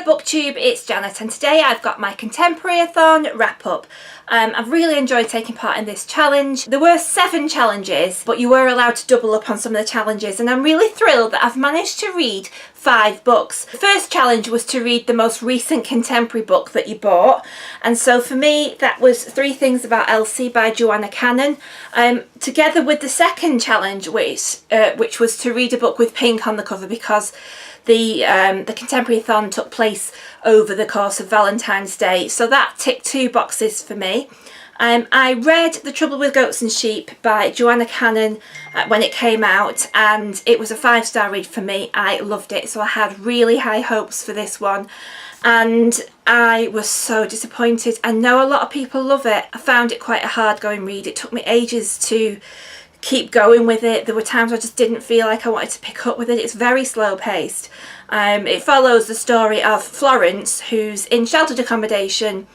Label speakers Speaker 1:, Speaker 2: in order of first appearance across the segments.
Speaker 1: BookTube, it's Janet, and today I've got my Contemporaryathon Wrap Up. I've really enjoyed taking part in this challenge. There were 7 challenges, but you were allowed to double up on some of the challenges, and I'm really thrilled that I've managed to read 5 books. The first challenge was to read the most recent contemporary book that you bought, and so for me that was 3 Things About Elsie by Joanna Cannon, together with the second challenge, which was to read a book with pink on the cover, because the Contemporaryathon took place over the course of Valentine's Day, so that ticked 2 boxes for me. I read The Trouble with Goats and Sheep by Joanna Cannon when it came out, and it was a 5-star read for me. I loved it, so I had really high hopes for this one, and I was so disappointed. I know a lot of people love it. I found it quite a hard going read. It took me ages to keep going with it. There were times I just didn't feel like I wanted to pick up with it. It's very slow paced. It follows the story of Florence, who's in sheltered accommodation,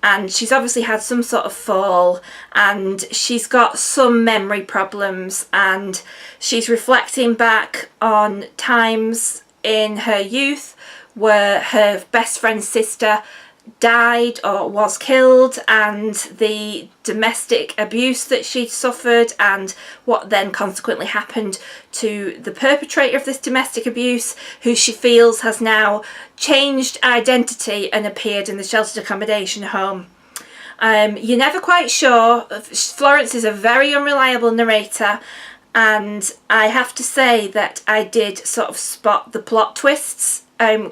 Speaker 1: and she's obviously had some sort of fall, and she's got some memory problems, and she's reflecting back on times in her youth where her best friend's sister died or was killed, and the domestic abuse that she'd suffered, and what then consequently happened to the perpetrator of this domestic abuse, who she feels has now changed identity and appeared in the sheltered accommodation home. You're never quite sure. Florence is a very unreliable narrator, and I have to say that I did sort of spot the plot twists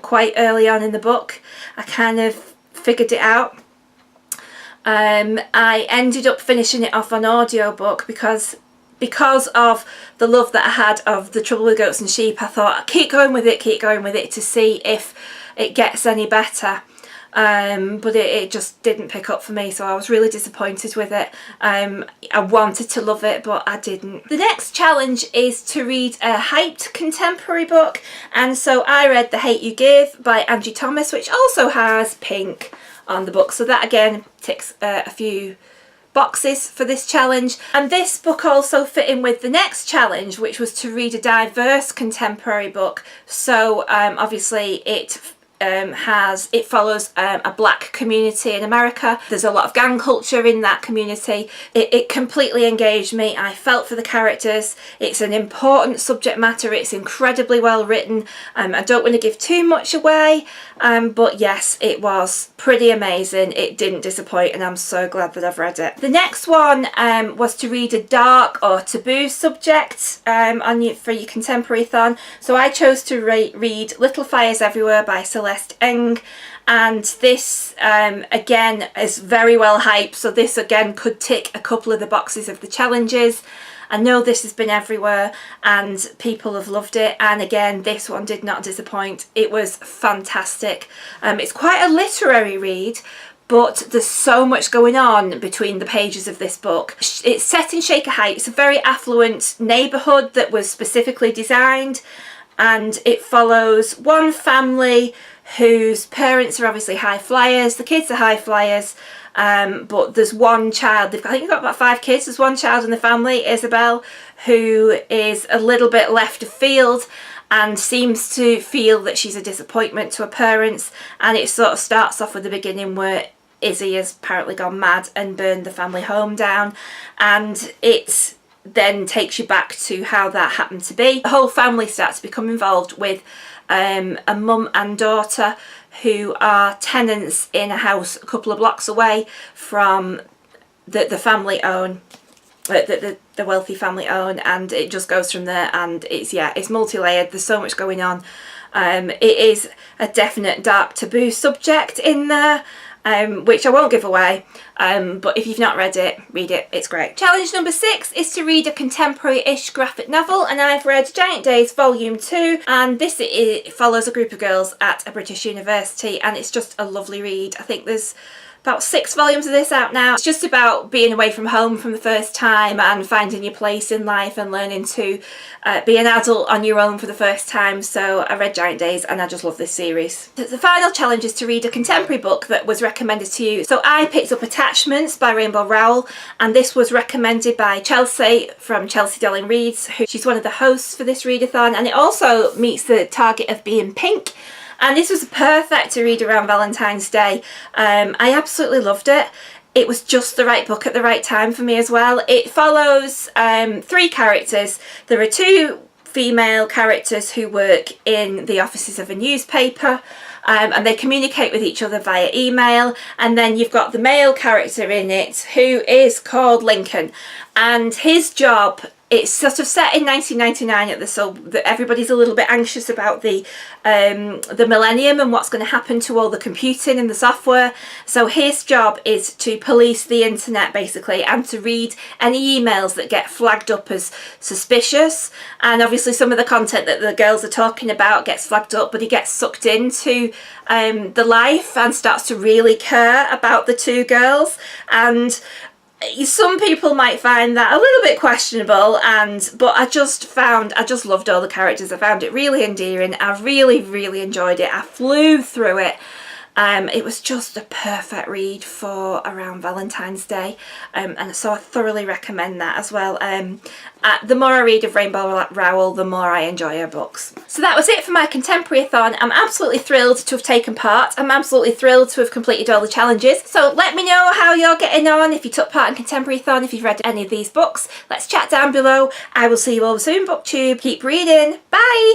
Speaker 1: quite early on in the book. I kind of figured it out. I ended up finishing it off on audiobook because of the love that I had of The Trouble with Goats and Sheep. I thought, keep going with it to see if it gets any better. But it just didn't pick up for me, so I was really disappointed with it. I wanted to love it, but I didn't. The next challenge is to read a hyped contemporary book, and so I read The Hate You Give by Angie Thomas, which also has pink on the book, so that again ticks a few boxes for this challenge. And this book also fit in with the next challenge, which was to read a diverse contemporary book. So obviously it follows a black community in America. There's a lot of gang culture in that community. It completely engaged me. I felt for the characters. It's an important subject matter. It's incredibly well written. I don't want to give too much away, but yes, it was pretty amazing. It didn't disappoint, and I'm so glad that I've read it. The next one was to read a dark or taboo subject for your Contemporaryathon. So I chose to read Little Fires Everywhere by Celeste Ng, and this again is very well hyped, so this again could tick a couple of the boxes of the challenges. I know this has been everywhere and people have loved it, and again this one did not disappoint. It was fantastic. It's quite a literary read, but there's so much going on between the pages of this book. It's set in Shaker Heights, a very affluent neighbourhood that was specifically designed, and it follows one family whose parents are obviously high flyers. The kids are high flyers, but there's one child. I think they've got about 5 kids. There's one child in the family, Isabel, who is a little bit left of field and seems to feel that she's a disappointment to her parents. And it sort of starts off with the beginning where Izzy has apparently gone mad and burned the family home down, and it then takes you back to how that happened to be. The whole family starts to become involved with a mum and daughter who are tenants in a house a couple of blocks away from the family own, the wealthy family own, and it just goes from there. And it's multi-layered. There's so much going on. It is a definite dark taboo subject in there, which I won't give away, but if you've not read it, read it, it's great. Challenge number 6 is to read a contemporary-ish graphic novel, and I've read Giant Days Volume 2, and it follows a group of girls at a British university, and it's just a lovely read. I think there's about 6 volumes of this out now. It's just about being away from home for the first time and finding your place in life and learning to be an adult on your own for the first time. So I read Giant Days and I just love this series. The final challenge is to read a contemporary book that was recommended to you. So I picked up Attachments by Rainbow Rowell, and this was recommended by Chelsea from Chelsea Darling Reads, she's one of the hosts for this readathon, and it also meets the target of being pink. and this was perfect to read around Valentine's Day. I absolutely loved it. It was just the right book at the right time for me as well. It follows 3 characters. There are 2 female characters who work in the offices of a newspaper, and they communicate with each other via email, and then you've got the male character in it who is called Lincoln, and his job, it's sort of set in 1999 so that everybody's a little bit anxious about the millennium and what's going to happen to all the computing and the software. So his job is to police the internet basically, and to read any emails that get flagged up as suspicious. And obviously some of the content that the girls are talking about gets flagged up, but he gets sucked into the life and starts to really care about the 2 girls. And some people might find that a little bit questionable, but I just loved all the characters. I found it really endearing. I really enjoyed it. I flew through it. It was just a perfect read for around Valentine's Day, and so I thoroughly recommend that as well. The more I read of Rainbow Rowell, the more I enjoy her books. So that was it for my Contemporaryathon. I'm absolutely thrilled to have taken part. I'm absolutely thrilled to have completed all the challenges. So let me know how you're getting on, if you took part in Contemporaryathon, if you've read any of these books. Let's chat down below. I will see you all soon, BookTube. Keep reading. Bye!